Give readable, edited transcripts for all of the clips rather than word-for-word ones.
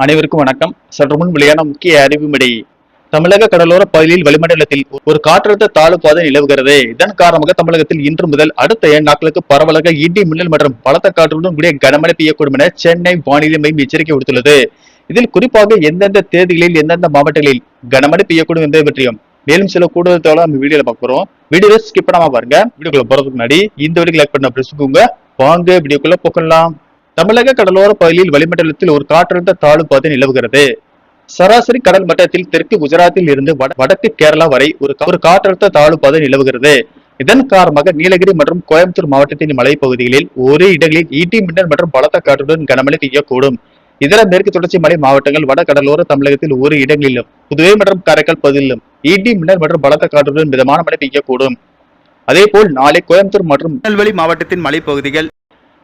அனைவருக்கும் வணக்கம். சற்று முன் வெளியான முக்கிய அறிவுமிடி. தமிழக கடலோர பகுதியில் வளிமண்டலத்தில் ஒரு காற்றழுத்த தாழ்வு பாதை நிலவுகிறது. இதன் காரணமாக தமிழகத்தில் இன்று முதல் அடுத்த 7 நாட்களுக்கு பரவலாக இடி மின்னல் மற்றும் பலத்த காற்றுடன் கூடிய கனமழை பெய்யக்கூடும் என சென்னை வானிலை மையம் எச்சரிக்கை விடுத்துள்ளது. இதில் குறிப்பாக எந்தெந்த தேதிகளில் எந்தெந்த மாவட்டங்களில் கனமழை பெய்யக்கூடும் என்பதை பற்றியும் மேலும் சில கூடுதல் தகவலை நம்ம வீடியோல பார்க்கிறோம். வீடியோவை ஸ்கிப் பண்ணாம பாருங்க. வீடியோக்குள்ள போறதுக்கு முன்னாடி இந்த வீடியோ லைக் பண்ண பிரசுக்குங்க. வாங்க வீடியோக்குள்ள போகலாம். தமிழக கடலோர பகுதியில் வளிமண்டலத்தில் ஒரு காற்றழுத்த தாழ்வு பாதை நிலவுகிறது. சராசரி கடல் மட்டத்தில் தெற்கு குஜராத்தில் இருந்து வடக்கு கேரளா வரை ஒரு காற்றழுத்த தாழ்வு பாதை நிலவுகிறது. இதன் காரணமாக நீலகிரி மற்றும் கோயம்புத்தூர் மாவட்டத்தின் மலைப்பகுதிகளில் ஒரு இடங்களில் ஈட்டி மின்னல் மற்றும் பலத்த காற்றுடன் கனமழை பெய்யக்கூடும். இதர மேற்கு தொடர்ச்சி மலை மாவட்டங்கள் வட கடலோர தமிழகத்தில் ஒரு இடங்களிலும் புதுவை மற்றும் காரைக்கால் பகுதியிலும் ஈட்டி மின்னல் மற்றும் பலத்த காற்றுடன் மிதமான மழை பெய்யக்கூடும். அதேபோல் நாளை கோயம்புத்தூர் மற்றும் திருநெல்வேலி மாவட்டத்தின் மலைப்பகுதிகள்,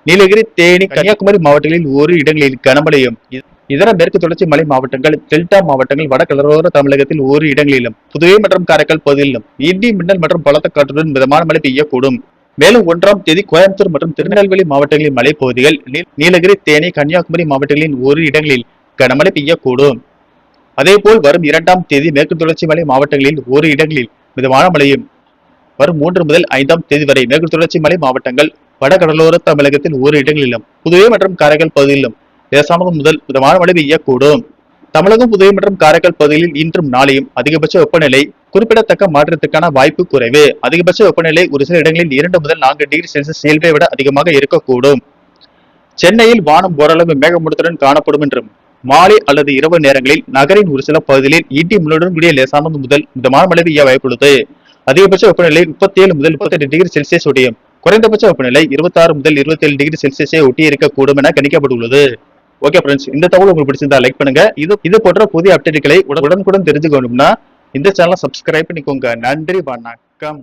நீலகிரி, தேனி, கன்னியாகுமரி மாவட்டங்களில் ஒரு இடங்களில் கனமழையும், இதர மேற்கு தொடர்ச்சி மலை மாவட்டங்கள், டெல்டா மாவட்டங்கள், வட கடலோர தமிழகத்தில் ஒரு இடங்களிலும் புதுவை மற்றும் காரைக்கால் பகுதியிலும் இடி மின்னல் மற்றும் பலத்த காற்றுடன் மிதமான மழை பெய்யக்கூடும். மேலும் 1ஆம் தேதி கோயம்புத்தூர் மற்றும் திருநெல்வேலி மாவட்டங்களின் மலைப்பகுதிகள், நீலகிரி, தேனி, கன்னியாகுமரி மாவட்டங்களின் ஒரு இடங்களில் கனமழை பெய்யக்கூடும். அதேபோல் வரும் 2ஆம் தேதி மேற்கு தொடர்ச்சி மலை மாவட்டங்களில் ஒரு இடங்களில் மிதமான மழையும், வரும் 3 முதல் 5ஆம் தேதி வரை மேற்கு தொடர்ச்சி மலை மாவட்டங்கள், வட கடலோர தமிழகத்தில் ஒரு இடங்களிலும் புதுவை மற்றும் காரைக்கால் பகுதியிலும் லேசானது முதல் மிதமான மழை பெய்யக்கூடும். தமிழகம், புதுவை மற்றும் காரைக்கால் பகுதிகளில் இன்றும் நாளையும் அதிகபட்ச வெப்பநிலை குறிப்பிடத்தக்க மாற்றத்துக்கான வாய்ப்பு குறைவு. அதிகபட்ச வெப்பநிலை ஒரு சில இடங்களில் 2 முதல் 4 டிகிரி செல்சியஸ் இயல்பை விட அதிகமாக இருக்கக்கூடும். சென்னையில் வானம் ஓரளவு மேகமூட்டத்துடன் காணப்படும் என்றும் மாலை அல்லது இரவு நேரங்களில் நகரின் ஒரு சில பகுதிகளில் இடி மின்னலுடன் கூடிய லேசானது முதல் மிதமான மழை பெய்ய வாய்ப்புள்ளது. அதிகபட்ச வெப்பநிலை 37 முதல் 38 டிகிரி செல்சியஸ் ஒட்டியும், குறைந்தபட்ச வெப்பநிலை 26 முதல் 27 டிகிரி செல்சியஸை ஒட்டி இருக்கக்கூடும் என கணிக்கப்பட்டுள்ளது. ஓகே ஃப்ரெண்ட்ஸ், இந்த தகவல் உங்களுக்கு பிடிச்சிருந்தா லைக் பண்ணுங்க. இது போன்ற புதிய அப்டேட்டுகளை உடனுக்குடன் தெரிஞ்சுக்கணும்னா இந்த சேனலை சப்ஸ்கிரைப் பண்ணிக்கோங்க. நன்றி, வணக்கம்.